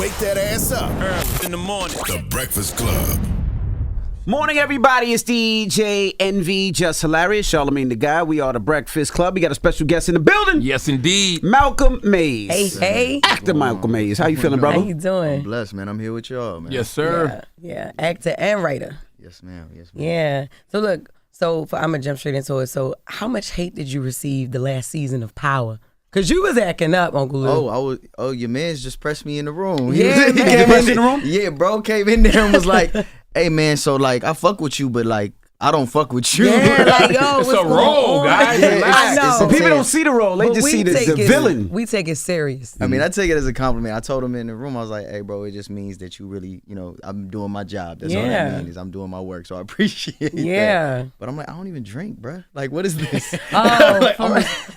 Wake that ass up. In the morning. The Breakfast Club. Morning, everybody. It's DJ NV, Jess Hilarious, Charlamagne the Guy. We are the Breakfast Club. We got a special guest in the building. Yes, indeed. Malcolm Mays. Hey. Actor Malcolm Mays. How you feeling, brother? How you doing? I'm blessed, man. I'm here with y'all, man. Yes, sir. Yeah, actor and writer. Yes, ma'am. Yes, ma'am. Yeah. So look, I'm gonna jump straight into it. So how much hate did you receive the last season of Power? Cause you was acting up, Uncle Lou. Your man's just pressed me in the room. Yeah, He man. came Pressed in the room? Yeah, bro came in there and was like, "Hey, man, so like I fuck with you, but like I don't fuck with you." Yeah, like yo, It's what's a role, going on? guys. Yeah, Relax. I know. But people don't see the role. They But just we see the take it- villain. We take it serious. I mean, I take it as a compliment. I told him in the room, I was like, "Hey, bro, it just means that you really, I'm doing my job. That's all Yeah. that means is I'm doing my work. So I appreciate Yeah. that." But I'm like, I don't even drink, bro. Like, what is this? Oh, Like,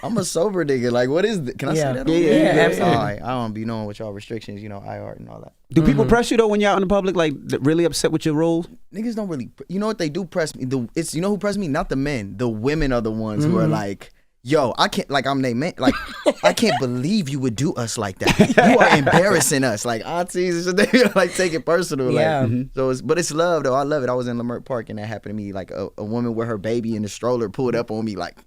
I'm a sober nigga. Like, what is this? Can I Yeah. say that? Yeah, absolutely. All right, I don't be knowing what y'all restrictions, IR and all that. Do people press you, though, when you're out in the public, like, really upset with your role? Niggas don't really, you know what they do press me? You know who press me? Not the men. The women are the ones who are like, yo, I can't, like I'm they man, like I can't believe you would do us like that. You are embarrassing us, like aunties and shit. They like take it personal. Yeah. Like, so but it's love though. I love it. I was in Leimert Park and that happened to me. Like a woman with her baby in the stroller pulled up on me like.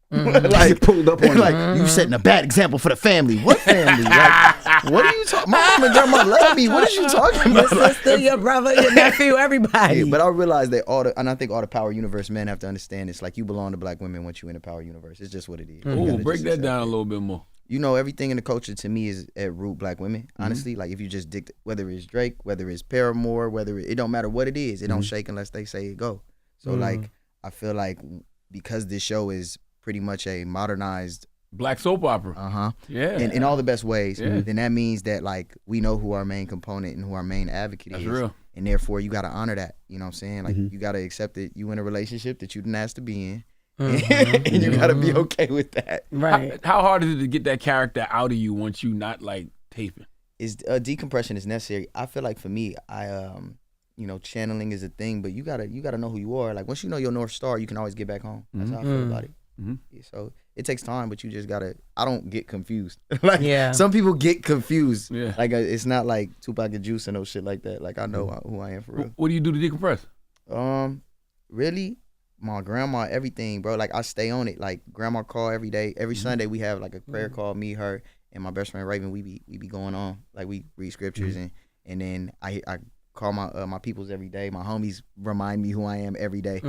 Like, pulled up on you. Like you setting a bad example for the family. What family? Like, what are you talking? My mom and grandma love me. What is you talking Your about? sister, your brother, your nephew, everybody. Yeah, but I realize that I think all the Power Universe men have to understand it's like you belong to black women once you in the Power Universe. It's just what it is. You Ooh, gotta break just that accept down it. a little bit more. Everything in the culture to me is at root black women. Honestly, like if you just whether it's Drake, whether it's Paramore, whether it don't matter what it is, it don't shake unless they say it go. So like I feel like because this show is pretty much a modernized Black soap opera. Yeah. in all the best ways, Yeah. then that means that like we know who our main component and who our main advocate That's is. real. And therefore you gotta honor that. You know what I'm saying? Like you gotta accept that you in a relationship that you didn't ask to be in. And you gotta be okay with that. Right. How hard is it to get that character out of you once you not like taping? Decompression is necessary. I feel like for me, channeling is a thing, but you gotta know who you are. Like once you know your North Star, you can always get back home. That's how I feel about it. Yeah, so it takes time, but you just gotta. I don't get confused. Like some people get confused. Yeah. Like it's not like Tupac and Juice and no shit like that. Like I know who I am for real. What do you do to decompress? Really, my grandma, everything, bro. Like I stay on it. Like grandma call every day. Every Sunday we have like a prayer call. Me, her, and my best friend Raven. We be going on. Like we read scriptures and then I call my peoples every day. My homies remind me who I am every day.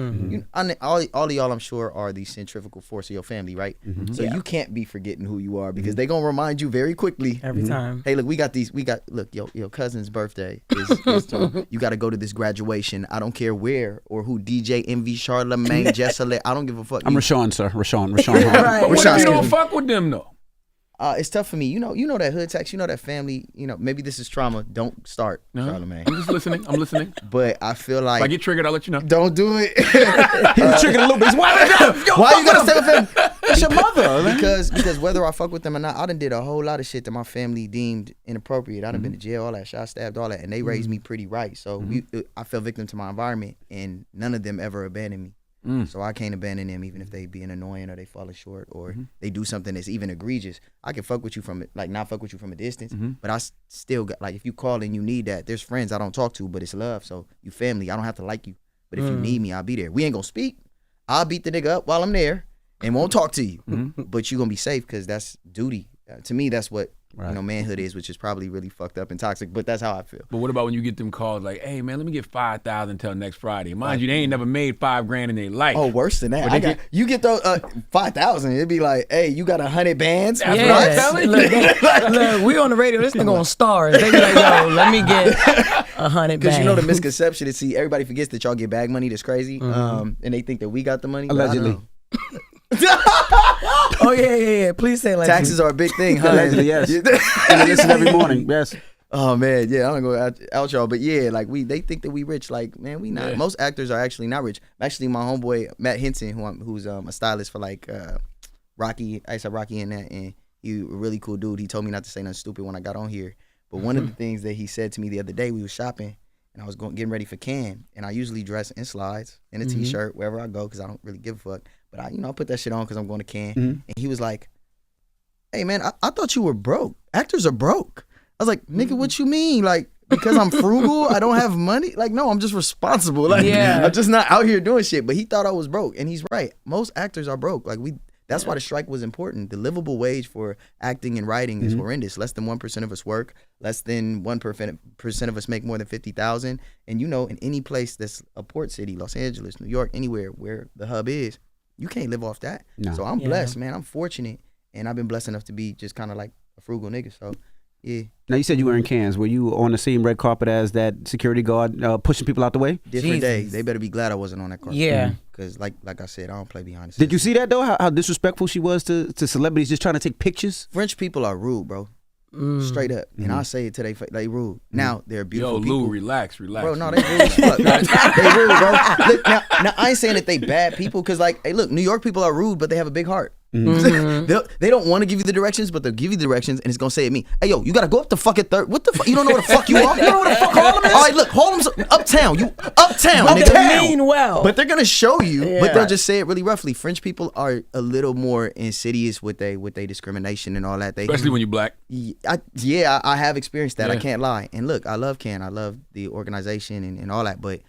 All of y'all, I'm sure, are the centrifugal force of your family, right? So you can't be forgetting who you are because they gonna remind you very quickly. Every time. Hey, look, look, your cousin's birthday is tomorrow. You got to go to this graduation. I don't care where or who. DJ MV, Charlamagne, Jess Hilarious. I don't give a fuck. I'm Rashawn, sir. Rashawn. Right. What if Rashawn, you don't excuse me. fuck with them though? It's tough for me. You know that hood tax. You know that family. Maybe this is trauma. Don't start, Charlamagne. I'm just listening. I'm listening. But I feel like If I get triggered, I'll let you know. don't do it. He's triggered a little bit. Why Why you gotta stay with them? It's your mother, man. Because whether I fuck with them or not, I done did a whole lot of shit that my family deemed inappropriate. I done been to jail, all that, shot, stabbed, all that, and they raised me pretty right. So I fell victim to my environment, and none of them ever abandoned me. So I can't abandon them even if they being annoying or they falling short or they do something that's even egregious. I can fuck with you not fuck with you from a distance, but I still got, like, if you call and you need that, there's friends I don't talk to, but it's love. So you family, I don't have to like you. But if you need me, I'll be there. We ain't gonna speak. I'll beat the nigga up while I'm there and won't talk to you. But you gonna be safe because that's duty. To me, that's what manhood is, which is probably really fucked up and toxic, but that's how I feel. But what about when you get them calls like, "Hey man, let me get 5,000 until next Friday"? Mind you, they ain't never made $5,000 in their life. Oh, worse than that. You get those 5,000. It'd be like, hey, you got 100 bands. That's Yeah. what I'm telling you. Look, we on the radio. This nigga on Stars. They be like, yo, let me get 100 Because bags. you know the misconception is, everybody forgets that y'all get bag money. That's crazy. And they think that we got the money. but I don't Allegedly. know. Oh yeah. Please say like Taxes are a big thing, huh? Allegedly, yes. And I listen every morning. Yes. Oh man, yeah, I don't go out y'all, but yeah, like they think that we rich. Like, man, we not. Yeah. Most actors are actually not rich. Actually, my homeboy Matt Henson, who's a stylist for like Rocky, I said Rocky in that, and he a really cool dude. He told me not to say nothing stupid when I got on here. But one of the things that he said to me the other day, we was shopping, and I was getting ready for Cannes, and I usually dress in slides, in a t-shirt, wherever I go, because I don't really give a fuck. But I put that shit on because I'm going to Cannes. And he was like, hey man, I thought you were broke. Actors are broke. I was like, nigga, what you mean? Like, because I'm frugal, I don't have money? Like, no, I'm just responsible. Like, I'm just not out here doing shit. But he thought I was broke, and he's right. Most actors are broke. Like, that's why the strike was important. The livable wage for acting and writing is horrendous. Less than 1% of us work. Less than 1% of us make more than $50,000. And in any place that's a port city, Los Angeles, New York, anywhere where the hub is, you can't live off that. No. So I'm blessed, man. I'm fortunate, and I've been blessed enough to be just kind of like a frugal nigga. So, yeah. Now, you said you were in Cannes. Were you on the same red carpet as that security guard pushing people out the way? Different day. They better be glad I wasn't on that carpet. Yeah. Because like I said, I don't play behind the scenes. Did you see that, though? How disrespectful she was to celebrities just trying to take pictures? French people are rude, bro. Straight up. And I say it to they rude. Now, they're beautiful people. Lou, relax. Bro, no, they rude as fuck. They rude, bro. Look, now, I ain't saying that they bad people, because, like, hey, look, New York people are rude, but they have a big heart. They don't want to give you the directions, but they'll give you the directions, and it's gonna say at me, hey, yo, you gotta go up the fucking third. What the fuck? You don't know where the fuck you are? You don't know where the fuck Harlem is? All right, look, Harlem's uptown. You uptown, nigga. Mean well. But they're gonna show you, but they'll just say it really roughly. French people are a little more insidious with they discrimination and all that. Especially when you're black. I have experienced that. I can't lie. And look, I love Cannes. I love the organization and all that. But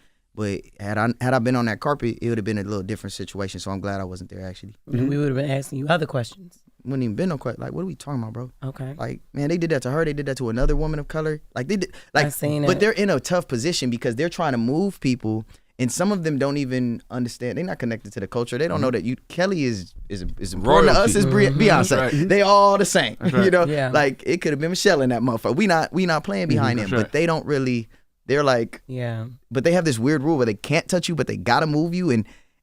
had I been on that carpet, it would have been a little different situation. So I'm glad I wasn't there, actually. We would have been asking you other questions. Wouldn't even been no question. Like, what are we talking about, bro? Okay. Like, man, they did that to her. They did that to another woman of color. Like, they did. Like, I seen but it. they're in a tough position because they're trying to move people, and some of them don't even understand. They're not connected to the culture. They don't know that Kelly is important to us as Beyonce. Right. They all the same. Right. You know, like it could have been Michelle in that motherfucker. We not playing behind them, but they don't really. They're like, but they have this weird rule where they can't touch you, but they gotta move you.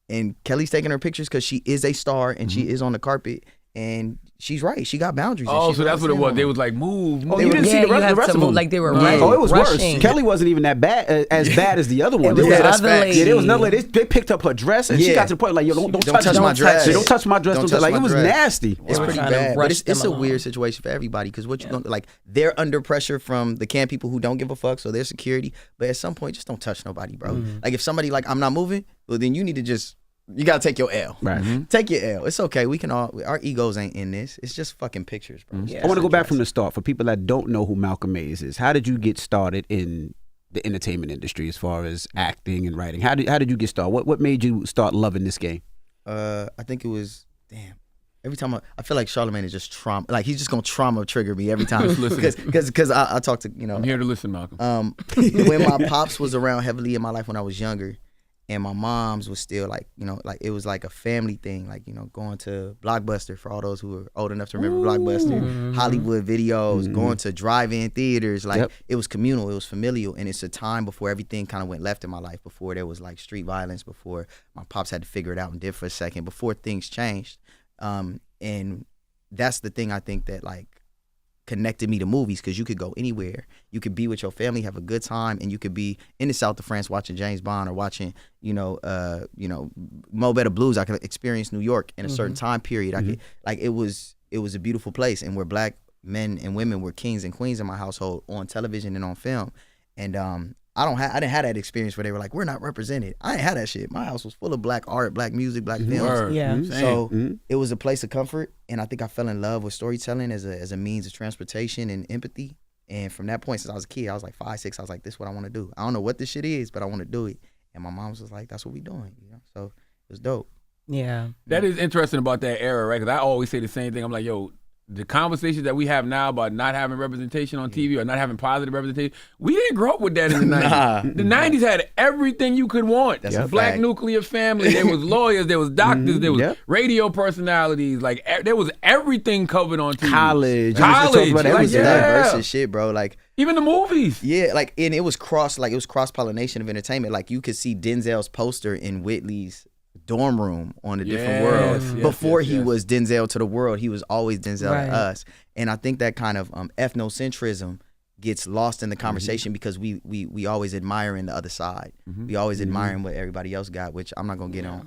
And Kelly's taking her pictures because she is a star and she is on the carpet. And she's right. She got boundaries. Oh, so that's what it was. They was like, move. Oh, you didn't see the rest of them. Like they were Oh, it was rushing. worse. Kelly wasn't even that bad, as bad as the other one. There was another lady. They picked up her dress, and she got to the point like, yo, don't touch my dress. Don't touch my dress. Like, it was nasty. It's pretty bad. But it's a weird situation for everybody, because what you gonna, like, they're under pressure from the camp people who don't give a fuck, so their security. But at some point, just don't touch nobody, bro. Like, if somebody like, I'm not moving, well, then you need to just. You gotta take your L. Right. Take your L. It's okay. We can all. Our egos ain't in this. It's just fucking pictures, bro. I want to go back from the start for people that don't know who Malcolm Mays is. How did you get started in the entertainment industry as far as acting and writing? How did you get started? What made you start loving this game? I think it was Every time I feel like Charlamagne is just trauma. Like, he's just gonna trauma trigger me every time. Because I talk to I'm here to listen, Malcolm. When my pops was around heavily in my life when I was younger. And my mom's was still like, like it was like a family thing, like, going to Blockbuster, for all those who are old enough to remember Blockbuster, Hollywood videos, going to drive-in theaters. Like, it was communal, it was familial. And it's a time before everything kind of went left in my life, before there was like street violence, before my pops had to figure it out and did for a second, before things changed. And that's the thing I think that like connected me to movies, because you could go anywhere. You could be with your family, have a good time, and you could be in the south of France watching James Bond or watching, Mo Better Blues. I could experience New York in a certain time period. I could, like, it was a beautiful place, and where black men and women were kings and queens in my household on television and on film. And I didn't have that experience where they were like, we're not represented. I ain't had that shit. My house was full of black art, black music, black films. So it was a place of comfort, and I think I fell in love with storytelling as a means of transportation and empathy. And from that point, since I was a kid, I was like 5, 6, I was like, this is what I want to do. I don't know what this shit is, but I want to do it. And my mom was like, that's what we doing. So it was dope. Yeah. That is interesting about that era, right? Because I always say the same thing. I'm like, yo, the conversations that we have now about not having representation on TV or not having positive representation, we didn't grow up with that in the 90s. The 90s had everything you could want. That's a black nuclear family. There was lawyers, there was doctors, there was radio personalities. Like, there was everything covered on TV. College. It was diverse as shit, bro. Like, even the movies. Yeah, like, and it was cross-pollination of entertainment. Like, you could see Denzel's poster in Whitley's dorm room on a different world. Before he was Denzel to the world, he was always Denzel to us. And I think that kind of ethnocentrism gets lost in the conversation because we always admiring the other side. We always admiring what everybody else got, which I'm not gonna get on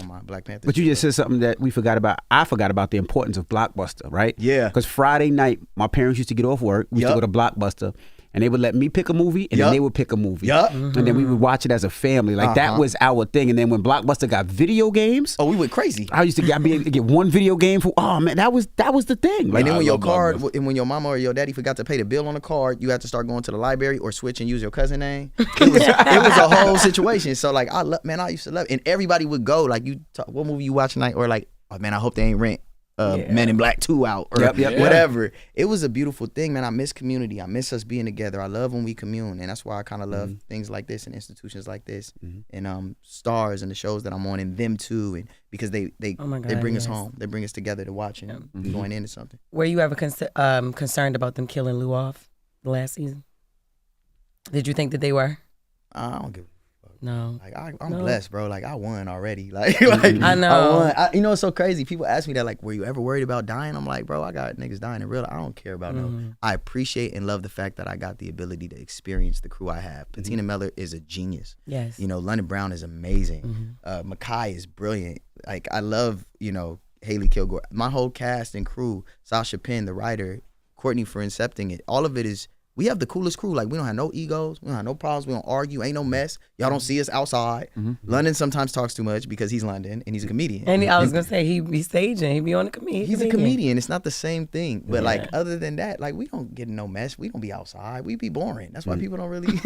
my Black Panther. But you just said something that we forgot about. I forgot about the importance of Blockbuster, right? Yeah. Because Friday night, my parents used to get off work. We used to go to Blockbuster. and they would let me pick a movie, and then they would pick a movie. And then we would watch it as a family. Like that was our thing. And then when Blockbuster got video games, we went crazy. I used to be able to get one video game for. Oh man, that was the thing. Like, and then when your mama or your daddy forgot to pay the bill on the card, you had to start going to the library or switch and use your cousin name. It was a whole situation. So like I used to love it. And everybody would go like, what movie you watch tonight? Or like, oh man, I hope they ain't rent Men in Black 2 out or whatever. It was a beautiful thing, man. I miss community. I miss us being together. I love when we commune, and that's why I kind of love things like this and institutions like this and stars and the shows that I'm on and them too, and because they bring us home. They bring us together to watch and going into something. Were you ever concerned about them killing Lou off the last season? Did you think that they were? I don't give. No, like I'm blessed, bro. Like I won already. Like I know. I won. You know, it's so crazy. People ask me that, like, were you ever worried about dying? I'm like, bro, I got niggas dying in real. I don't care about no. I appreciate and love the fact that I got the ability to experience the crew I have. Patina Miller is a genius. Yes. You know, London Brown is amazing. Mackay is brilliant. Like I love, you know, Haley Kilgore. My whole cast and crew, Sasha Penn, the writer, Courtney for incepting it. All of it is. We have the coolest crew. Like, we don't have no egos. We don't have no problems. We don't argue. Ain't no mess. Y'all don't see us outside. London sometimes talks too much because he's London and he's a comedian. And I was going to say, he be staging. He be on the comedian. He's a comedian. It's not the same thing. But, like, other than that, like, we don't get in no mess. We don't be outside. We be boring. That's why people don't really,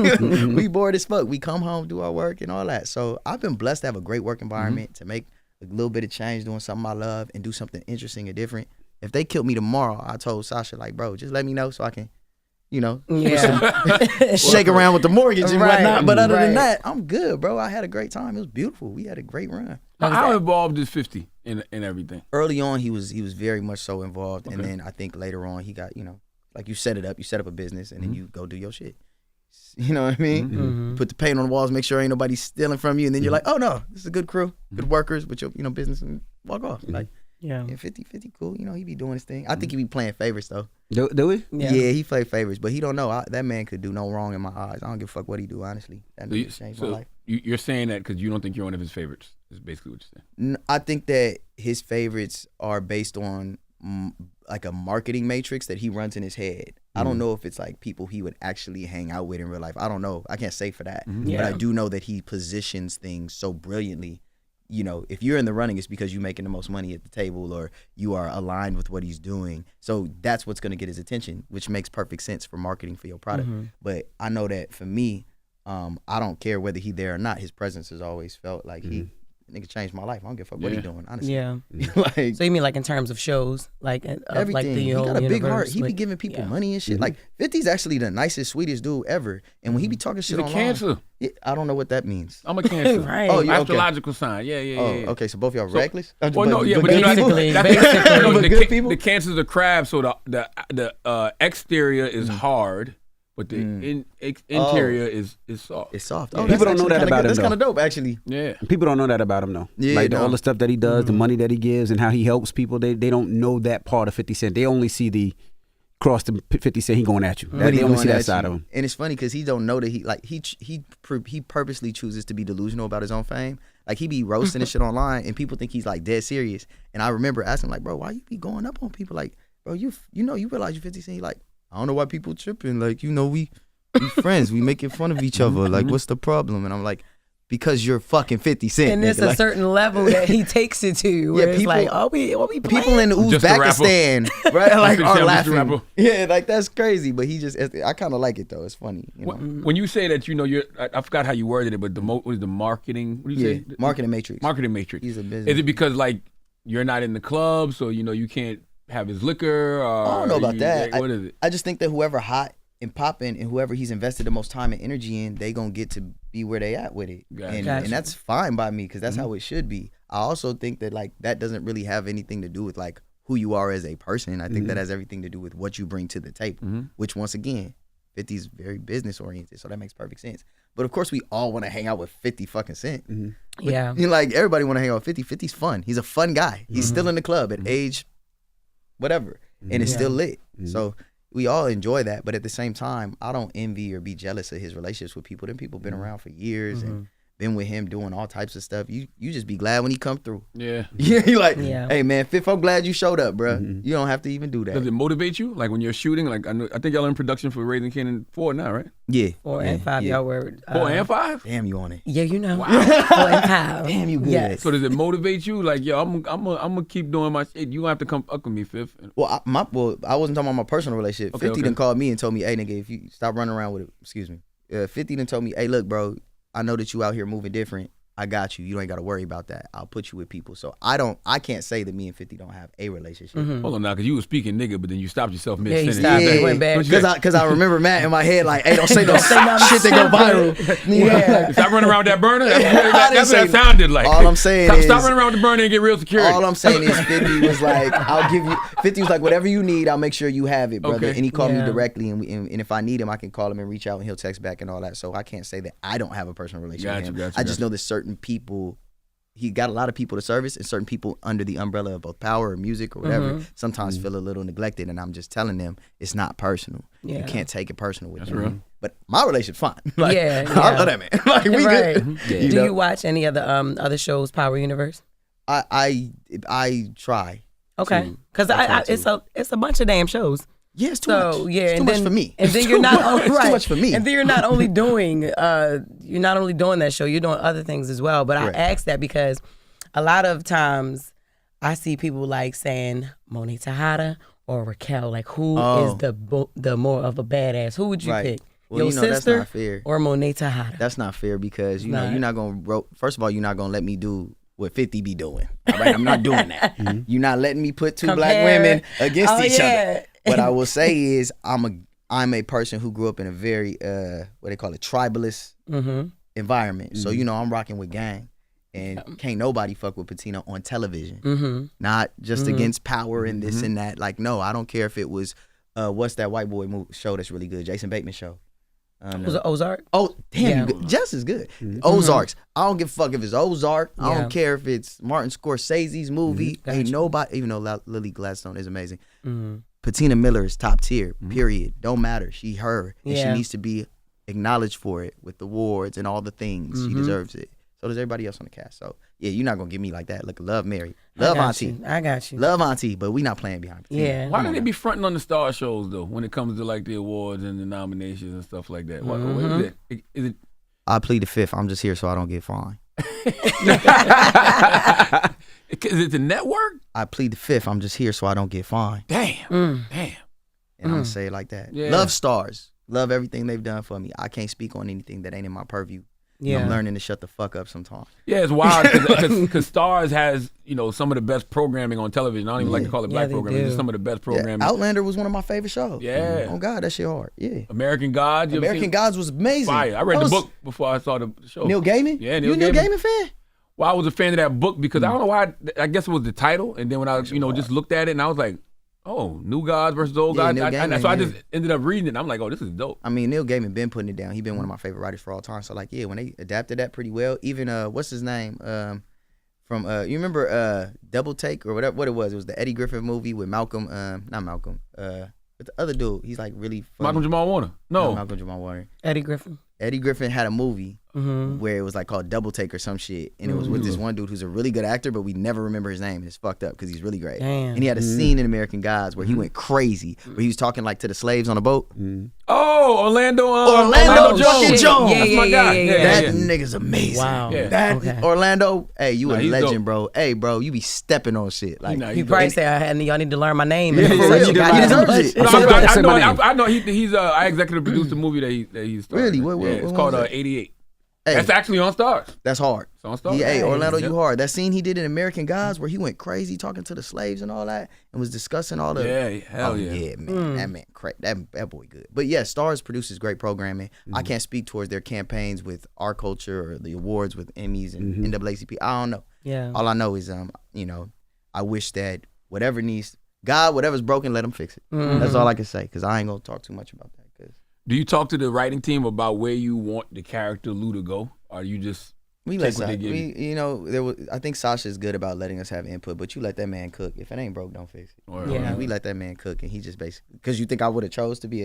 we bored as fuck. We come home, do our work and all that. So, I've been blessed to have a great work environment, to make a little bit of change, doing something I love and do something interesting and different. If they killed me tomorrow, I told Sasha, like, bro, just let me know so I can, you know, shake around with the mortgage and whatnot. But other than that, I'm good, bro. I had a great time. It was beautiful. We had a great run. How involved is 50 in everything? Early on, he was very much so involved. And then I think later on, he got, you know, like you set up a business and then you go do your shit. You know what I mean? Put the paint on the walls, make sure ain't nobody stealing from you. And then you're like, oh no, this is a good crew, good workers with your, you know, business, and walk off. Like, yeah, 50 cool. You know, he be doing his thing. I think he be playing favorites though. Do we? Yeah, he play favorites, but he don't know. That man could do no wrong in my eyes. I don't give a fuck what he do, honestly. That nigga changed my life. You're saying that because you don't think you're one of his favorites, is basically what you're saying. I think that his favorites are based on like a marketing matrix that he runs in his head. I don't know if it's like people he would actually hang out with in real life. I don't know. I can't say for that. But I do know that he positions things so brilliantly. You know, if you're in the running, it's because you're making the most money at the table or you are aligned with what he's doing. So that's what's going to get his attention, which makes perfect sense for marketing for your product. But I know that for me, I don't care whether he's there or not. His presence has always felt like nigga changed my life. I don't give a fuck what he doing, honestly. Yeah. Like, so you mean like in terms of shows? Like everything. Like the he got a big heart. He be giving people money and shit. Mm-hmm. Like 50's actually the nicest, sweetest dude ever. And when he be talking shit He's a online, Cancer. I don't know what that means. I'm a Cancer. Right. Oh, you're astrological sign. Yeah. Oh, okay. So both of y'all reckless? Well, no, yeah, but basically, the Cancer's a crab, so the exterior is hard, but the interior is soft. It's soft. Yeah. People don't know that about him. That's kind of dope, actually. Yeah. People don't know that about him though. Yeah, like all the stuff that he does, the money that he gives, and how he helps people. They don't know that part of 50 Cent. They only see the cross the 50 Cent. He going at you. They only see that side of him. And it's funny because he don't know that he purposely chooses to be delusional about his own fame. Like he be roasting this shit online, and people think he's like dead serious. And I remember asking like, bro, why you be going up on people? Like, bro, you know you realize you 50 Cent. He like, I don't know why people tripping. Like, you know, we friends. We making fun of each other. Like, what's the problem? And I'm like, because you're fucking 50 Cent. And there's a certain level that he takes it to. Where it's like, are we playing? People in Uzbekistan, right? Like, are laughing. Yeah, like that's crazy. But I kind of like it though. It's funny. You know? When you say that, you know, I forgot how you worded it, but what is the marketing? What do you say? Marketing matrix. Marketing matrix. He's a business. Is it because like you're not in the club, so you know you can't have his liquor? Or I don't know about that. What is it? I just think that whoever hot and popping and whoever he's invested the most time and energy in, they gonna get to be where they at with it. Gotcha. And that's fine by me because that's how it should be. I also think that like that doesn't really have anything to do with like who you are as a person. I think that has everything to do with what you bring to the table, which once again, 50's very business oriented, so that makes perfect sense. But of course we all want to hang out with 50 fucking Cent. Yeah. You know, like everybody want to hang out with 50. 50's fun. He's a fun guy. He's still in the club at age whatever. And it's still lit. So we all enjoy that, but at the same time, I don't envy or be jealous of his relationships with people. Them people been around for years, and been with him doing all types of stuff. You just be glad when he come through. Yeah. Yeah, you like, Yeah. hey man, Fifth, I'm glad you showed up, bro. You don't have to even do Does that. it motivate you? Like when you're shooting, like I think y'all in production for Raising Canaan 4 now, right? Yeah. 4 and 5, yeah. y'all were. 4 and 5? Damn, you on it. Yeah, you know. 4 and 5. Damn, you good. Yes. So does it motivate you? Like, yo, I'm gonna keep doing my shit. You gonna have to come fuck with me, Fifth. Well, I wasn't talking about my personal relationship. Okay, 50 okay. done called me and told me, hey nigga, if you stop running around with it, excuse me. 50 done told me, hey look, bro, I know that you out here moving different. I got you. You ain't got to worry about that. I'll put you with people. So I can't say that me and 50 don't have a relationship. Hold on now, because you were speaking nigga, but then you stopped yourself Yeah, he mid stopped. sentence. He went back. Because I remember Matt in my head like, hey, don't say no shit that go viral. Yeah. Stop running around with that burner. I That's didn't what say- that sounded like. All I'm saying Stop is- running around with the burner and get real security. All I'm saying is 50 was like, I'll give you, 50 was like, whatever you need, I'll make sure you have it, brother. Okay. And he called me Yeah. directly, and if I need him, I can call him and reach out, and he'll text back and all that. So I can't say that I don't have a personal relationship with him. Gotcha, I just gotcha. know that certain people, he got a lot of people to service, and certain people under the umbrella of both power or music or whatever sometimes feel a little neglected, and I'm just telling them it's not personal. You Yeah. can't take it personal with me. real. But my relationship's fine. Like, Yeah, I yeah. love that man. Like we Right. good. Do know? you watch any other shows, Power Universe? I try. Okay, because I try it's a bunch of damn shows. Yeah, it's too So much. yeah, It's too and much then, for me. And then It's you're too not much. only It's right. too much for me. And then you're not only doing that show. You're doing other things as well. But Correct. I ask that because a lot of times I see people like saying Monet Tejada or Raquel. Like who is the more of a badass? Who would you Right. pick? Well, Your you know, that's sister not fair. or Monet Tejada? That's not fair because you know Not. you're not gonna. First of all, you're not gonna let me do what 50 be doing. All right, I'm not doing that. You're not letting me put two black Compare. women against Oh, each yeah. other. What I will say is I'm a person who grew up in a very what they call it tribalist environment. So you know I'm rocking with gang. And can't nobody fuck with Patina on television. Not just against power and this and that. Like, no, I don't care if it was, what's that white boy show that's really good? Jason Bateman show. Was it Ozark? Oh, damn, Yeah. you good. Jess is good. Ozarks. I don't give a fuck if it's Ozark. I Yeah. don't care if it's Martin Scorsese's movie. Ain't Gotcha. nobody, even though Lily Gladstone is amazing. Patina Miller is top tier, period. Don't matter. She her. And she Yeah. needs to be acknowledged for it with awards and all the things. She deserves it. So does everybody else on the cast. So yeah, you're not gonna get me like that. Look, love Mary, love Auntie, I got you. love Auntie, but we not playing behind Patina. Yeah. Why do they be fronting on the star shows though when it comes to like the awards and the nominations and stuff like that? What is it? Is it I plead the fifth. I'm just here so I don't get fined. is it the network? I plead the fifth. I'm just here so I don't get fined. Damn. And I'm gonna say it like that. Yeah. Love stars. Love everything they've done for me. I can't speak on anything that ain't in my purview. Yeah. I'm learning to shut the fuck up sometimes. Yeah, it's wild because Stars has some of the best programming on television. I don't even like to call it black they programming. It's do. just some of the best Yeah, programming. Outlander was one of my favorite shows. Yeah. Oh God, that shit hard. Yeah. American Gods. you ever American seen- Gods was amazing. Fire. I read That the was book before I saw the show. Neil Gaiman? Yeah, You a Neil Gaiman fan? Well, I was a fan of that book because I don't know why. I guess it was the title, and then when I just looked at it, and I was like, "Oh, New Gods versus Old Yeah, Gods." Neil Gaiman, So I yeah. just ended up reading it. And I'm like, "Oh, this is dope." I mean, Neil Gaiman been putting it down. He been one of my favorite writers for all time. So like, yeah, when they adapted that pretty well. Even what's his name? From you remember Double Take or whatever what it was? It was the Eddie Griffin movie with Malcolm. Not Malcolm. But the other dude. He's like really funny. Malcolm Jamal Warner. No, No, Malcolm Jamal Warner. Eddie Griffin. Eddie Griffin had a movie where it was like called Double Take or some shit, and it was with this one dude who's a really good actor, but we never remember his name, and it's fucked up because he's really great. Damn. And he had a scene in American Gods where he went crazy, where he was talking like to the slaves on the boat. Oh, Orlando. Orlando fucking Jones. Jones. That's my Yeah, guy. yeah, yeah, That yeah. nigga's amazing. Wow. Yeah. That Okay. Orlando, hey, you Nah, a he's legend, dope. bro. Hey, bro, you be stepping on shit. Like, Nah, He he's probably dope. said, y'all need to learn my name. Yeah, And yeah, such you a guy. did. He deserves it. No, I'm so glad to say my name. I know he's I executive produced a movie that he's starring. Really? in. What Yeah, it's was called that? 88. Hey, That's actually on Stars. that's hard. It's on Stars. Hey, Orlando, Yeah. you hard. That scene he did in American Gods where he went crazy talking to the slaves and all that and was discussing all the. Yeah, hell Oh, yeah. yeah, man. That man, that boy good. But yeah, Stars produces great programming. I can't speak towards their campaigns with our culture or the awards with Emmys and NAACP. I don't know. Yeah. All I know is, I wish that whatever's broken, let them fix it. That's all I can say because I ain't gonna talk too much about that. 'Cause Do you talk to the writing team about where you want the character Lou to go? Or you just we take let what they give you? I think Sasha's good about letting us have input, but you let that man cook. If it ain't broke, don't fix it. Or- Yeah. We let that man cook, and he just basically because you think I would have chose to be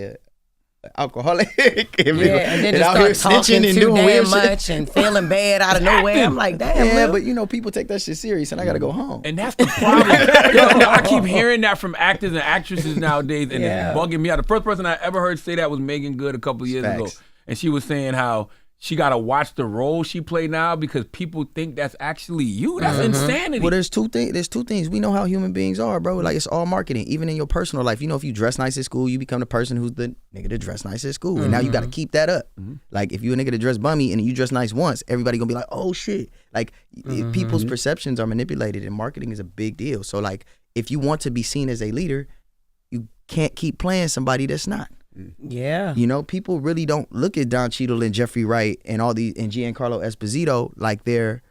alcoholic. And then just start talking too damn much and feeling bad out of nowhere. I'm like, damn. Yeah, but you know, people take that shit serious, and I gotta go home. And that's the problem. Yo, I keep hearing that from actors and actresses nowadays, and it's bugging me out. The first person I ever heard say that was Megan Good a couple of years ago, and she was saying how she gotta watch the role she play now because people think that's actually you. That's insanity. Well, there's two things. We know how human beings are, bro. Like, it's all marketing. Even in your personal life, you know, if you dress nice at school, you become the person who's the nigga that dress nice at school, and now you gotta keep that up. Like, if you a nigga that dress bummy and you dress nice once, everybody gonna be like, oh shit. Like, people's perceptions are manipulated, and marketing is a big deal. So, like, if you want to be seen as a leader, you can't keep playing somebody that's not. Yeah. You know, people really don't look at Don Cheadle and Jeffrey Wright and all these and Giancarlo Esposito like they're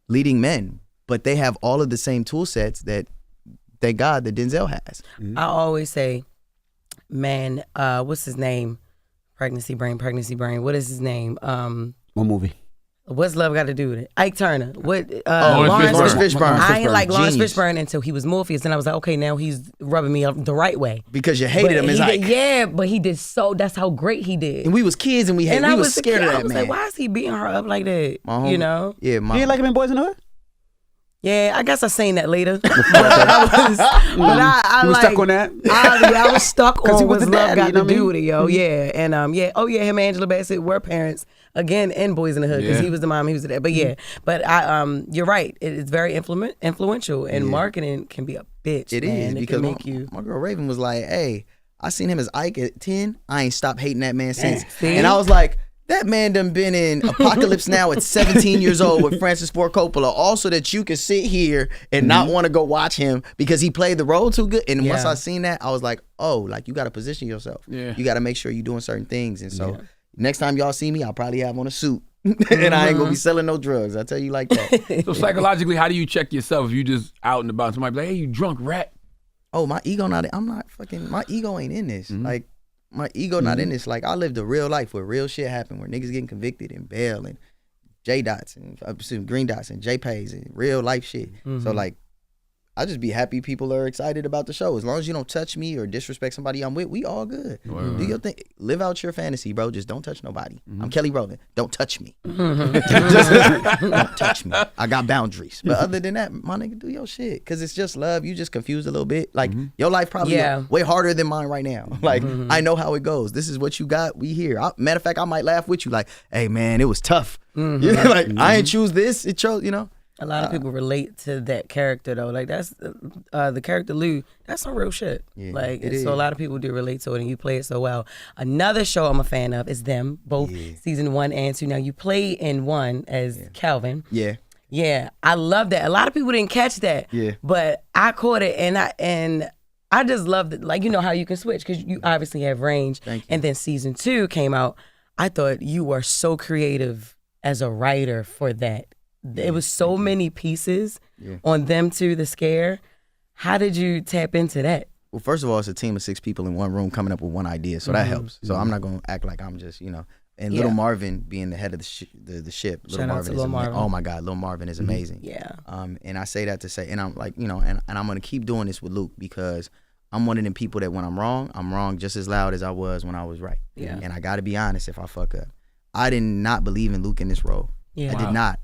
leading men, but they have all of the same tool sets that, thank God, that Denzel has. I always say, man, what's his name? Pregnancy brain. What is his name? What movie? What's love got to do with it? Ike Turner. What? Lawrence Fishburne. I ain't like Lawrence Genius. Fishburne until he was Morpheus, and I was like, okay, now he's rubbing me up the right way. Because you hated him as Ike. Yeah, but he did so. That's how great he did. And we was kids and we was scared of that, I was man. like, why is he beating her up like that? My You homie- know? Yeah, You didn't like him in Boys in the Hood? Yeah, I guess I seen that later. But I You was like, stuck on that? I was stuck 'Cause he on was what's the love daddy, got you know to what I do mean? with it, yo. Yeah, and him and Angela Bassett were parents again in Boys in the Hood because he was the mom, he was the dad. But yeah, but you're right. It's very influential, and marketing can be a bitch. It man. is It because can make you. my girl Raven was like, hey, I seen him as Ike at 10. I ain't stopped hating that man since. See? And I was like, that man done been in Apocalypse Now at 17 years old with Francis Ford Coppola. Also that you can sit here and not want to go watch him because he played the role too good. And once I seen that, I was like, oh, like you got to position yourself. Yeah. You got to make sure you're doing certain things. And so next time y'all see me, I'll probably have on a suit. And I ain't going to be selling no drugs. I tell you like that. So psychologically, how do you check yourself if you just out and about? Somebody be like, hey, you drunk rat. Oh, my ego my ego ain't in this. Like, my ego not in this. Like, I lived a real life where real shit happened, where niggas getting convicted and bail and J dots and green dots and JPays and real life shit. So like, I just be happy people are excited about the show. As long as you don't touch me or disrespect somebody I'm with, we all good. Do your thing. Live out your fantasy, bro. Just don't touch nobody. I'm Kelly Rowland. Don't touch me. Just don't touch me. I got boundaries. But other than that, my nigga, do your shit. Because it's just love. You just confused a little bit. Like, your life probably way harder than mine right now. Like, I know how it goes. This is what you got. We here. Matter of fact, I might laugh with you. Like, hey, man, it was tough. Like, I ain't choose this. It chose, you know. A lot of people relate to that character though. Like that's the character Lou. That's some real shit. Yeah, like it so, a is. lot of people do relate to it, and you play it so well. Another show I'm a fan of is Them, both season 1 and 2. Now you play in 1 as Calvin. Yeah. Yeah, I love that. A lot of people didn't catch that. Yeah. But I caught it, and I just loved it. Like, you know how you can switch because you obviously have range. Thank you. And then season 2 came out. I thought you were so creative as a writer for that. It was so many pieces on Them Too, The Scare. How did you tap into that? Well, first of all, it's a team of 6 people in one room coming up with one idea, so that helps. So I'm not gonna act like I'm just, you know. And Little Marvin being the head of the ship. Shout out to Lil Marvin. Oh my God, Lil Marvin is amazing. Yeah. And I say that to say, and I'm like, you know, and I'm gonna keep doing this with Luke because I'm one of them people that when I'm wrong just as loud as I was when I was right. Yeah. And I gotta be honest if I fuck up. I did not believe in Luke in this role. Yeah.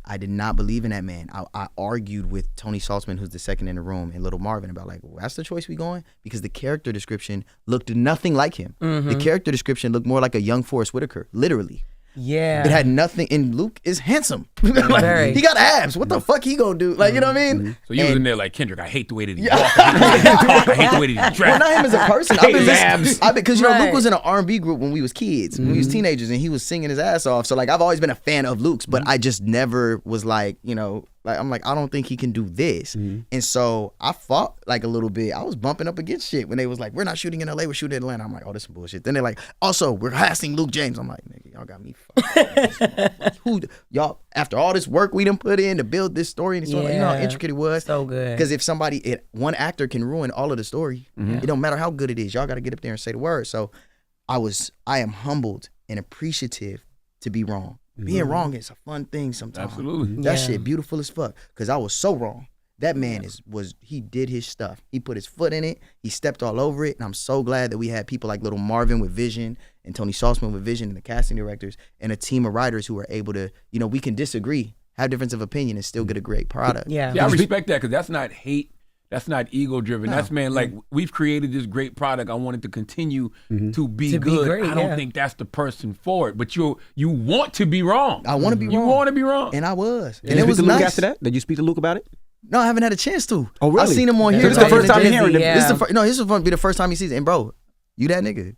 I did not believe in that man. I argued with Tony Saltzman, who's the second in the room, and Little Marvin about like, well, that's the choice we going? Because the character description looked nothing like him. The character description looked more like a young Forrest Whitaker, literally. Yeah. It had nothing, and Luke is handsome. Like, Very. he got abs. What the fuck he gonna do? Like, you know what I mean? So you was in there like, Kendrick, I hate the way that he walk. I hate the way that he dress. Well, not him as a person. Because you know, Luke was in an R&B group when we was kids, when we was teenagers, and he was singing his ass off. So like, I've always been a fan of Luke's, but I just never was like, you know, like I'm like, I don't think he can do this. And so I fought like a little bit. I was bumping up against shit when they was like, we're not shooting in LA, we're shooting in Atlanta. I'm like, oh, this some bullshit. Then they're like, also, we're casting Luke James. I'm like, nigga, y'all got me fucked. Y'all, after all this work we done put in to build this story, and you know how intricate it was. So good. Because if one actor can ruin all of the story, it don't matter how good it is. Y'all got to get up there and say the word. So I am humbled and appreciative to be wrong. Being wrong is a fun thing sometimes. Absolutely. That shit beautiful as fuck. Because I was so wrong That man he did his stuff. He put his foot in it. He stepped all over it. And I'm so glad that we had people like Little Marvin with vision and Tony Saltzman with vision and the casting directors and a team of writers who are able to, we can disagree, have difference of opinion and still get a great product. Yeah. I respect that because that's not hate. That's not ego driven. No. That's like we've created this great product. I want it to continue to be good. Be great, I don't think that's the person for it. But you want to be wrong. I want to be wrong. You want to be wrong. And I was. And it was nice. After that? Did you speak to Luke about it? No, I haven't had a chance to. Oh, really? I've seen him on here. This is the first time hearing him. This is going to be the first time he sees it. And bro, you that nigga.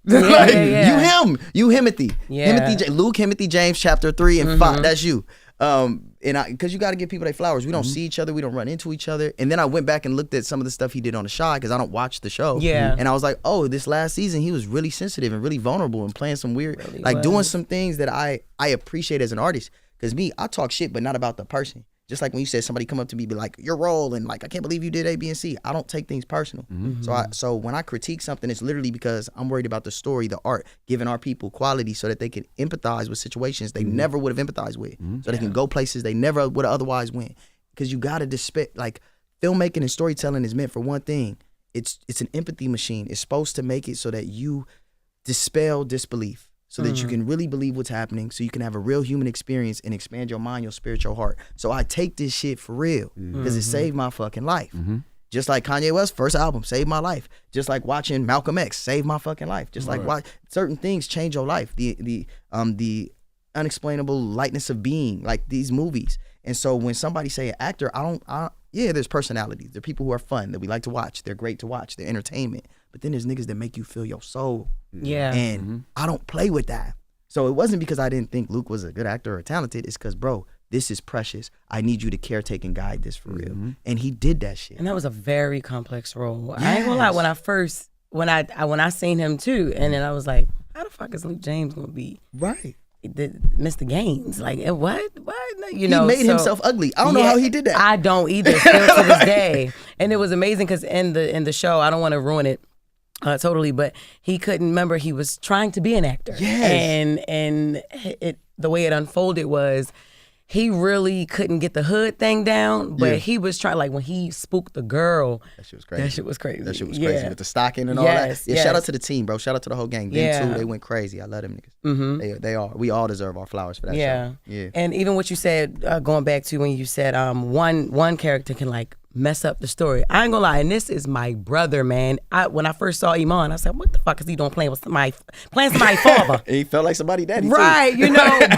You Himothy. Yeah. Luke Himothy James chapter 3 and 5. That's you. Because you got to give people their flowers. We don't see each other. We don't run into each other. And then I went back and looked at some of the stuff he did on The Shy because I don't watch the show. Yeah. And I was like, oh, this last season he was really sensitive and really vulnerable and playing some weird, doing some things that I appreciate as an artist. Because I talk shit, but not about the person. Just like when you said somebody come up to me be like, your role and like, I can't believe you did A, B, and C. I don't take things personal. So when I critique something, it's literally because I'm worried about the story, the art, giving our people quality so that they can empathize with situations they never would have empathized with. So they can go places they never would have otherwise went. Because you got to filmmaking and storytelling is meant for one thing. It's an empathy machine. It's supposed to make it so that you dispel disbelief. So that you can really believe what's happening, so you can have a real human experience and expand your mind, your spirit, your heart. So I take this shit for real because it saved my fucking life. Just like Kanye West's first album saved my life. Just like watching Malcolm X saved my fucking life. Just like certain things change your life. The unexplainable lightness of being, like these movies. And so when somebody say an actor, there's personalities. There are people who are fun that we like to watch. They're great to watch. They're entertainment. But then there's niggas that make you feel your soul. Yeah. And I don't play with that. So it wasn't because I didn't think Luke was a good actor or talented. It's because, bro, this is precious. I need you to caretake and guide this for real. And he did that shit. And that was a very complex role. Yes. I ain't gonna lie, when I seen him too, and then I was like, how the fuck is Luke James gonna be Mr. Gaines? Like, what? He made himself ugly. I don't know how he did that. I don't either, still to this day. And it was amazing because in the show, I don't want to ruin it totally, but he couldn't remember he was trying to be an actor. Yes. And the way it unfolded was he really couldn't get the hood thing down, but he was trying, like when he spooked the girl. That shit was crazy. That shit was crazy with the stocking and all that. Yeah, shout out to the team, bro. Shout out to the whole gang. Them too, they went crazy. I love them niggas. They are. We all deserve our flowers for that show. Yeah. And even what you said, going back to when you said one character can like mess up the story. I ain't gonna lie, and this is my brother, man. when I first saw Iman, I said, what the fuck is he doing playing somebody's father? He felt like somebody's daddy too. Right,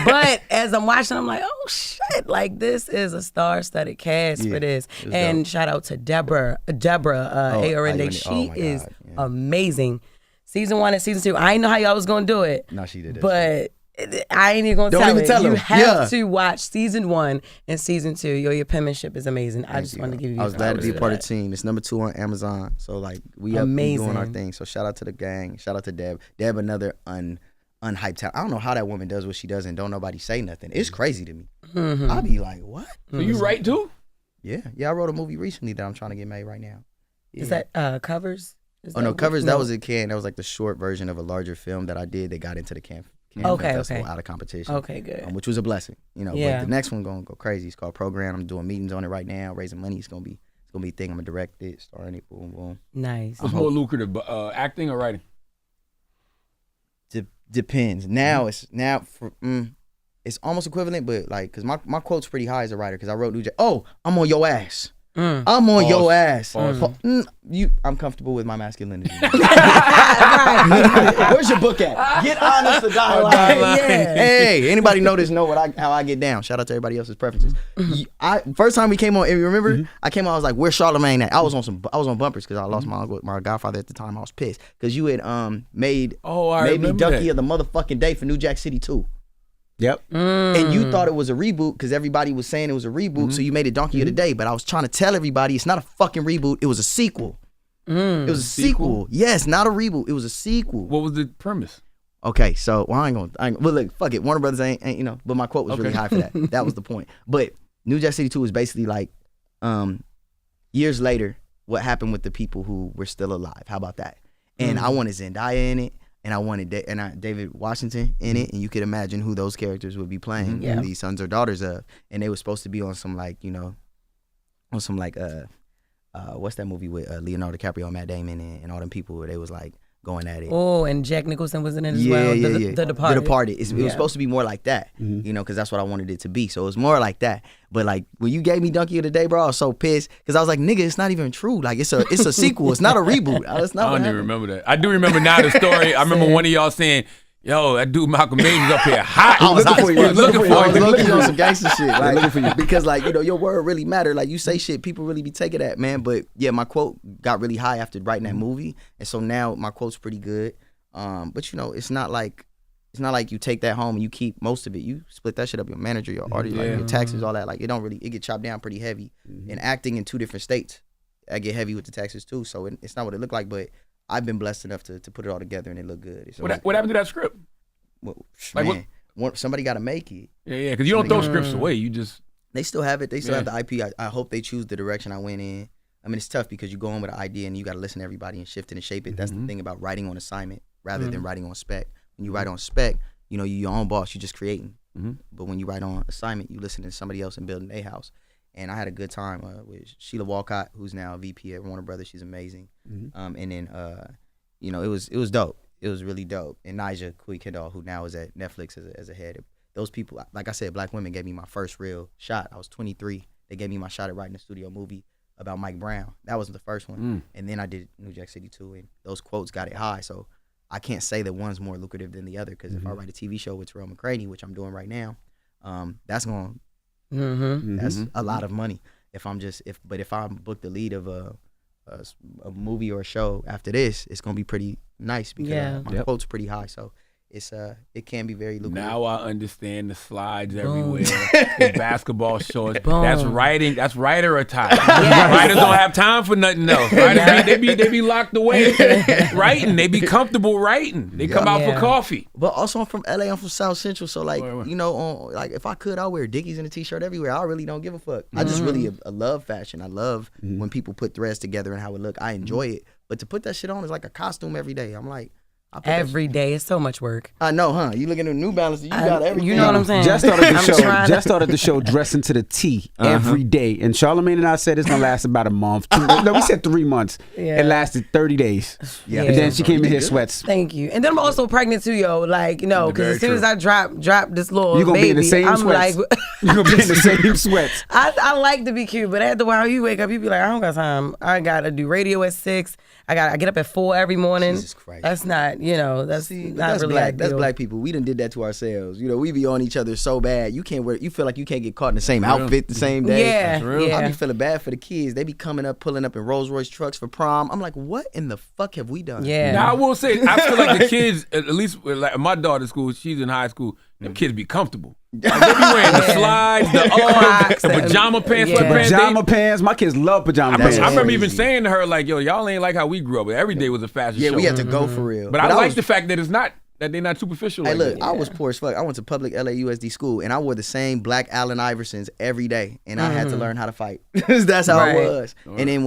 but as I'm watching, I'm like, oh shit, like this is a star-studded cast for this. And dope. Shout out to Deborah Aorende. She is amazing. Season 1 and season 2, I didn't know how y'all was gonna do it. No, she did it. But I ain't even gonna Don't tell even it. tell you him. have to watch season 1 and season 2. Your penmanship is amazing. I just wanted to give you. I was glad to be a part of the team. It's number 2 on Amazon. So like we up doing our thing. So shout out to the gang. Shout out to Deb. Deb, another unhyped talent. I don't know how that woman does what she does and don't nobody say nothing. It's crazy to me. I'll be like, what? So you write too? Yeah. I wrote a movie recently that I'm trying to get made right now. Yeah. Is that Covers? Covers. That was a can. That was like the short version of a larger film that I did. That got into the camp. Festival out of competition. Okay, good. Which was a blessing, But the next one gonna go crazy. It's called Program. I'm doing meetings on it right now, raising money. It's gonna be a thing. I'm gonna direct it, star in it. Boom, boom. Nice. What's more lucrative, acting or writing? Depends. Now it's it's almost equivalent, but like, cause my quote's pretty high as a writer, cause I wrote New Jack. Oh, I'm on your ass. I'm on your ass. I'm comfortable with my masculinity. Where's your book at? Get honest to God. Hey, anybody know how I get down? Shout out to everybody else's preferences. First time we came on, you remember? I came on, I was like, "Where's Charlamagne at?" I was on bumpers because I lost my godfather at the time. I was pissed because you had made me Donkey of the motherfucking day for New Jack City 2. Yep. And you thought it was a reboot because everybody was saying it was a reboot, so you made it Donkey of the Day. But I was trying to tell everybody it's not a fucking reboot. It was a sequel. It was a sequel. Yes, not a reboot. It was a sequel. What was the premise? Okay, so I ain't gonna. Well, look, fuck it. Warner Brothers ain't. But my quote was really high for that. That was the point. But New Jack City 2 was basically like, years later, what happened with the people who were still alive. How about that? And I wanted Zendaya in it. And I wanted David Washington in it, and you could imagine who those characters would be playing, the sons or daughters of. And they were supposed to be on some like, on on some like what's that movie with Leonardo DiCaprio, Matt Damon, and all them people where they was like going at it. Oh, and Jack Nicholson was in it as well. The Departed. The Departed. It was supposed to be more like that, you know, because that's what I wanted it to be. So it was more like that. But like when you gave me Donkey of the Day, bro, I was so pissed because I was like, nigga, it's not even true. Like it's a sequel. It's not a reboot. That's not. I don't even remember that. I do remember now the story. I remember one of y'all saying, "Yo, that dude Malcolm X is up here hot." I was looking for you. Looking for I was you. looking on some gangster shit. Like, looking for you because like, you know, your word really matter. Like you say shit, people really be taking that, man. But yeah, my quote got really high after writing that movie, and so now my quote's pretty good. But you know, it's not like you take that home and you keep most of it. You split that shit up. Your manager, your artist, like your taxes, all that. Like it get chopped down pretty heavy. And acting in 2 different states, I get heavy with the taxes too. So it's not what it looked like. But I've been blessed enough to put it all together and it looked good. So What happened to that script? Well, Like man, somebody got to make it. Yeah, because you don't throw scripts away. You just They still have it. They still have the IP. I hope they choose the direction I went in. I mean, it's tough because you go in with an idea and you got to listen to everybody and shift it and shape it. That's the thing about writing on assignment rather than writing on spec. When you write on spec, you know, you're your own boss. You're just creating. But when you write on assignment, you listen to somebody else and building their house. And I had a good time with Sheila Walcott, who's now VP at Warner Brothers. She's amazing. And then, you know, it was dope. It was really dope. And Nija Kui Kendall, who now is at Netflix as a head. Those people, like I said, black women gave me my first real shot. I was 23. They gave me my shot at writing a studio movie about Mike Brown. That wasn't the first one. And then I did New Jack City 2, and those quotes got it high. So I can't say that one's more lucrative than the other because if I write a TV show with Terrell McCraney, which I'm doing right now, that's going that's a lot of money. If I'm booked the lead of a movie or a show after this, it's gonna be pretty nice because my quote's pretty high. So it can be very lucrative. now I understand the slides everywhere, the basketball shorts. That's writing. That's writer attire. Writers don't have time for nothing else. Writers they be locked away writing. They be comfortable writing. They come out for coffee. But also I'm from LA. I'm from South Central. So like you know, like if I could, I'll wear Dickies and a t-shirt everywhere. I really don't give a fuck. I just really love fashion. I love when people put threads together and how it look. I enjoy it. But to put that shit on is like a costume every day. I'm like. Every day, it's so much work. I know, huh? You looking at New Balance, you got everything. You know what I'm saying? Just started the show dressing to the T every day. And Charlamagne and I said it's gonna last about a month. No, we said 3 months. It lasted 30 days. And then she came in here sweats. Thank you. And then I'm also pregnant too, yo. Like, you know, because as soon as I drop this little You're gonna baby, be in the same I'm sweats. like, You're gonna be in the same sweats. I like to be cute, but after a while you wake up, you be like, I don't got time. I gotta do radio at 6. I get up at 4 every morning. Jesus Christ. That's not, you know, that's not really black. ideal. That's black people. We done did that to ourselves. You know, we be on each other so bad. You feel like you can't get caught in the same outfit the same day. Yeah. I be feeling bad for the kids. They be pulling up in Rolls Royce trucks for prom. I'm like, what in the fuck have we done? Yeah. Now I will say, I feel like the kids, at least like my daughter's school, she's in high school. Them kids be comfortable. Like, they be wearing the slides, the Crocs, the pajama pants, sweatpants. Pajama pants. My kids love pajama pants. I remember even saying to her, like, yo, y'all ain't like how we grew up. Every day was a fashion show. Yeah, we had to go for real. But I like the fact that they're not superficial. Hey, like look, that. I was poor as fuck. I went to public LAUSD school, and I wore the same black Allen Iversons every day, and I had to learn how to fight. That's how it was. And then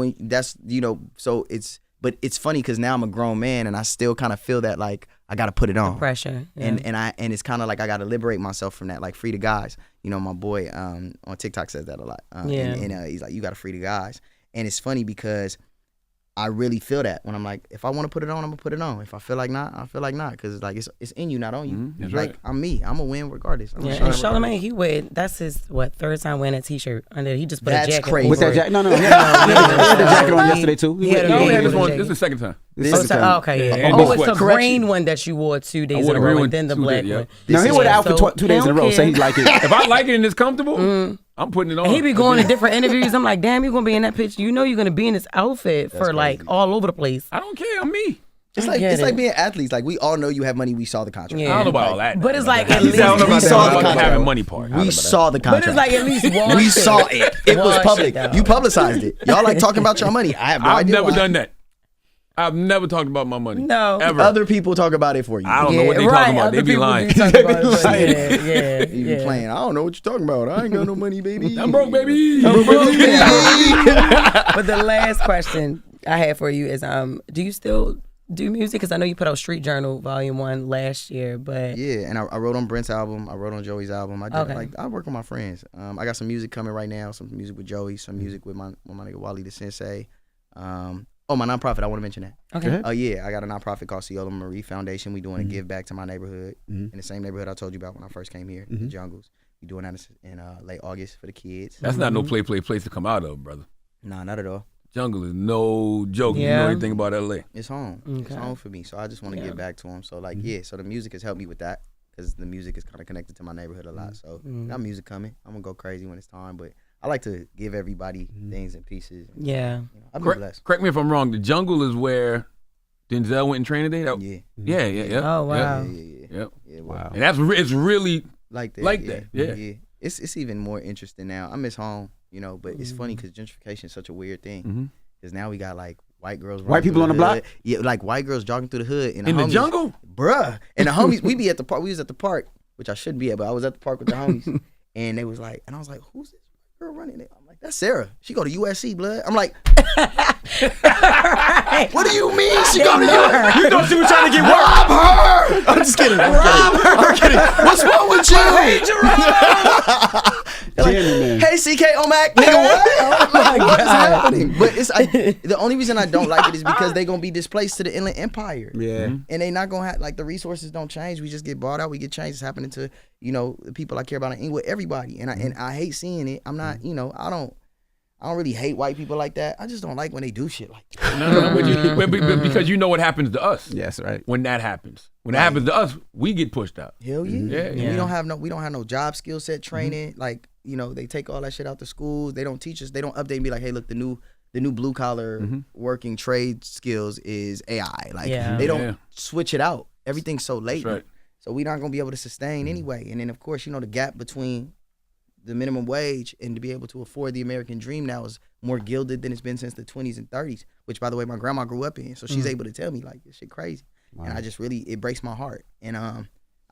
but it's funny because now I'm a grown man, and I still kind of feel that like I got to put it on. The pressure. Yeah. And it's kind of like I got to liberate myself from that, like free the guys. You know, my boy on TikTok says that a lot. And he's like, you got to free the guys. And it's funny because I really feel that when I'm like, if I want to put it on, I'm gonna put it on. If I feel like not, I feel like not, because like it's in you, not on you. That's like right. I'm me. I'm gonna win regardless. And Charlamagne, that's his third time wearing a t-shirt under. He just put a jacket. Crazy. With that jacket? No. He had the jacket on yesterday too. We had this one. This is the second time. Okay, yeah. And it's the green one that you wore 2 days in a row, and then the black one. No, he wore the outfit 2 days in a row, so he like it. If I like it and it's comfortable, I'm putting it on. And he be going to different interviews. I'm like, damn, you're gonna be in that picture. You know you're gonna be in this outfit for like all over the place. I don't care. I'm me. It's like being athletes. Like we all know you have money. We saw the contract. Yeah. I don't know about all that. But it's like at least we saw the contract. Having money part. We saw the contract. But it's like at least one. We saw it. It was public. Though. You publicized it. Y'all like talking about your money. I have no I've idea. never done that. I've never talked about my money. No. Ever. Other people talk about it for you. I don't know what they talking about. They be lying. You be playing. I don't know what you're talking about. I ain't got no money, baby. I'm broke, baby. But the last question I have for you is, do you still do music? Because I know you put out Street Journal Volume 1 last year, but Yeah, and I wrote on Brent's album. I wrote on Joey's album. I did Okay. I work with my friends. I got some music coming right now. Some music with Joey. Some music with my nigga Wally the Sensei. My nonprofit. I want to mention that. okay. Oh yeah, I got a nonprofit called Ciofalo Marie Foundation. We doing a give back to my neighborhood in the same neighborhood I told you about when I first came here, the Jungles. We doing that in late August for the kids. That's not no place to come out of, brother. Nah, not at all. Jungle is no joke. You Yeah. know anything about LA? It's home. It's home for me. So I just want to give back to them. So like so the music has helped me with that because the music is kind of connected to my neighborhood a lot. So got music coming. I'm gonna go crazy when it's time, but I like to give everybody things and pieces. And, Yeah. I've been blessed. Correct me if I'm wrong. The Jungle is where Denzel went in training day. Yeah. Oh, wow. Yep. Yeah, Wow. And it's really like that. Like that, yeah. It's even more interesting now. I miss home, but it's funny because gentrification is such a weird thing. Because now we got like white girls, White people on the block? Yeah, like white girls jogging through the hood in the jungle. bruh. And the homies, we be at the park. We was at the park, which I shouldn't be at, but I was at the park with the homies, and they was like, and I was like, who's this girl running it? I'm like, that's Sarah. She go to USC, blood. I'm like, what do you mean she go to USC? You thought she was trying to get work. Rob her! I'm just kidding. I'm kidding. What's wrong with you? Candyman. Hey, CK on Mack, nigga, what? What is happening? But the only reason I don't like it is because they gonna be displaced to the Inland Empire. Yeah. And they not gonna have, like, the resources don't change. We just get bought out. We get changed. It's happening to, the people I care about in England, everybody. And I hate seeing it. I'm not, I don't really hate white people like that. I just don't like when they do shit like that. No, but because you know what happens to us. Yes, right. When that happens. When it happens to us, we get pushed out. Hell yeah. Yeah. We don't have no job skill set training. Like, they take all that shit out the schools. They don't teach us. They don't update and be like, hey, look, the new blue collar working trade skills is AI. Like, they don't switch it out. Everything's so late. Right. So we're not gonna be able to sustain anyway. And then of course, the gap between the minimum wage and to be able to afford the American dream now is more gilded than it's been since the 20s and 30s, which by the way, my grandma grew up in. So she's able to tell me like, this shit crazy. Wow. And I just really, it breaks my heart. And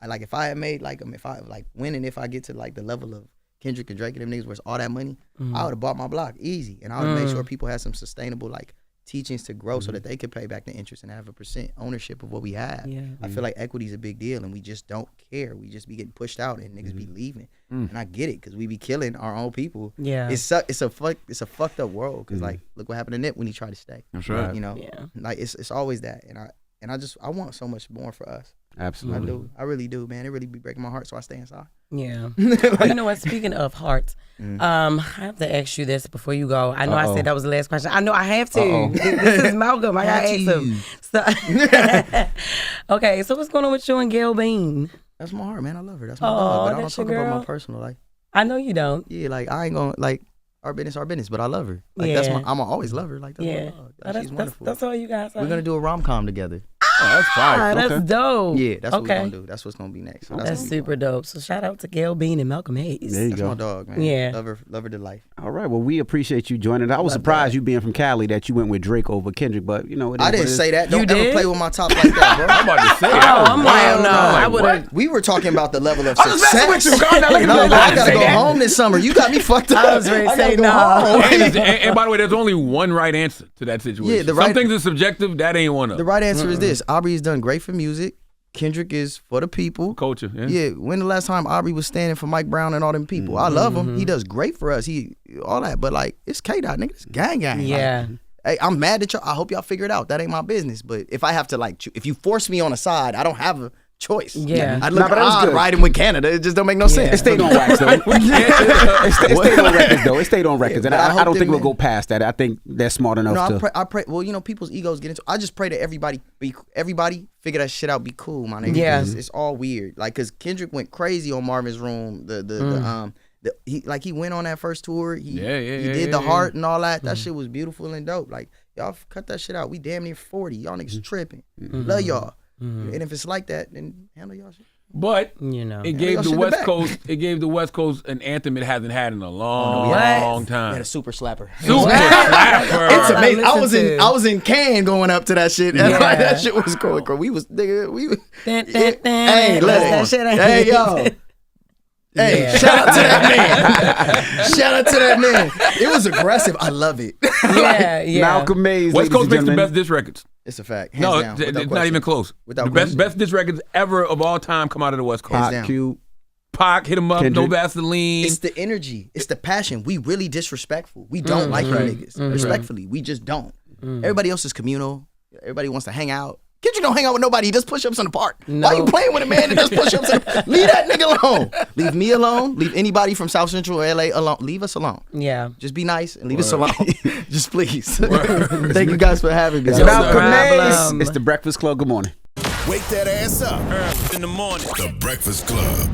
if I had made like, if I like winning, if I get to like the level of Kendrick and Drake and them niggas where it's all that money, I would have bought my block easy. And I would have made sure people had some sustainable like teachings to grow so that they could pay back the interest and have a % ownership of what we have. Yeah. I feel like equity is a big deal and we just don't care. We just be getting pushed out and niggas be leaving. And I get it because we be killing our own people. Yeah. It's a fucked up world because like look what happened to Nip when he tried to stay. That's right. Like it's always that. And I want so much more for us. Absolutely. I do. I really do, man. It really be breaking my heart, so I stay inside. Yeah. You know what? Speaking of hearts, I have to ask you this before you go. I know I said that was the last question. I know I have to. This is Malcolm. I gotta ask him. So, okay, so what's going on with you and Gail Bean? That's my heart, man. I love her. That's my dog. But I don't talk about my personal life. I know you don't. Yeah, like I ain't gonna like our business, but I love her. Like that's I'ma always love her. Like that's my dog. Like, she's wonderful. That's all you guys are. We're gonna do a rom-com together. Oh, that's fine. That's dope. Yeah, that's what we're gonna do. That's what's gonna be next. So that's super dope. So shout out to Gail Bean and Malcolm Hayes. There you that's go. my dog, man. Yeah. Love her to life. All right. Well, we appreciate you joining us. I was surprised you being from Cali that you went with Drake over Kendrick, but I didn't say that. Don't ever did? play with my top like that, bro. I'm about to say I'm like, no, I would have. We were talking about the level of I was success. messing with you. God, now look at No, me. bro, I gotta go home this summer. You got me fucked up. I was ready to say gotta go no. home. And by the way, there's only one right answer to that situation. Yeah, Some things are subjective. That ain't one of The them. right answer is this. Aubrey's done great for music. Kendrick is for the people. Culture. Yeah. Yeah, when the last time Aubrey was standing for Mike Brown and all them people? I love him. He does great for us. All that, but like it's K-Dot, nigga. It's gang. Yeah. Like, hey, I'm mad at y'all. I hope y'all figure it out. That ain't my business. But if I have to if you force me on a side, I don't have a choice. Yeah. I'd look but that was odd good. riding with Canada. It just don't make no sense. It stayed on wax though. It stayed on records though. It stayed on records, and but I I hope don't think them we'll men- go past that. I think they're smart enough No, to. I pray. Well, people's egos get into. I just pray that everybody figure that shit out. Be cool, my nigga. Yeah. It's all weird. Like, cause Kendrick went crazy on Marvin's Room. He went on that first tour. He did the heart and all that. That shit was beautiful and dope. Like, y'all cut that shit out. We damn near 40. Y'all niggas tripping. Love y'all. And if it's like that, then handle y'all shit. But it gave the West back. Coast. It gave the West Coast an anthem it hasn't had in a long We time. had a super slapper. Super slapper. It's amazing. Listen I was in Cannes going up to that shit. And Yeah. like, that shit was cool. We was hey, Hey, look. Hey, yo. Hey, Yeah. shout out to that man. Shout out to that man. It was aggressive. I love it. Yeah. Malcolm Mays, West ladies Coast and makes the gentlemen. best diss records. It's a fact. Hands No, down, it's without not question. even close. Without The question. best diss records ever of all time come out of the West Coast. Hands Pac, down. Cube. Pac, hit him up, Kendrick. no Vaseline. It's the energy. It's the passion. We really disrespectful. We don't like you niggas. Respectfully, we just don't. Everybody else is communal. Everybody wants to hang out. Kendrick don't hang out with nobody. He does push-ups in the park. Why you playing with a man that does push-ups in the park? Leave that nigga alone. Leave me alone. Leave anybody from South Central or LA alone. Leave us alone. Yeah. Just be nice and leave us alone. Just please. Thank you guys for having me. It's That was Malcolm problem. It's the Breakfast Club. Good morning. Wake that ass up. In the morning. The Breakfast Club.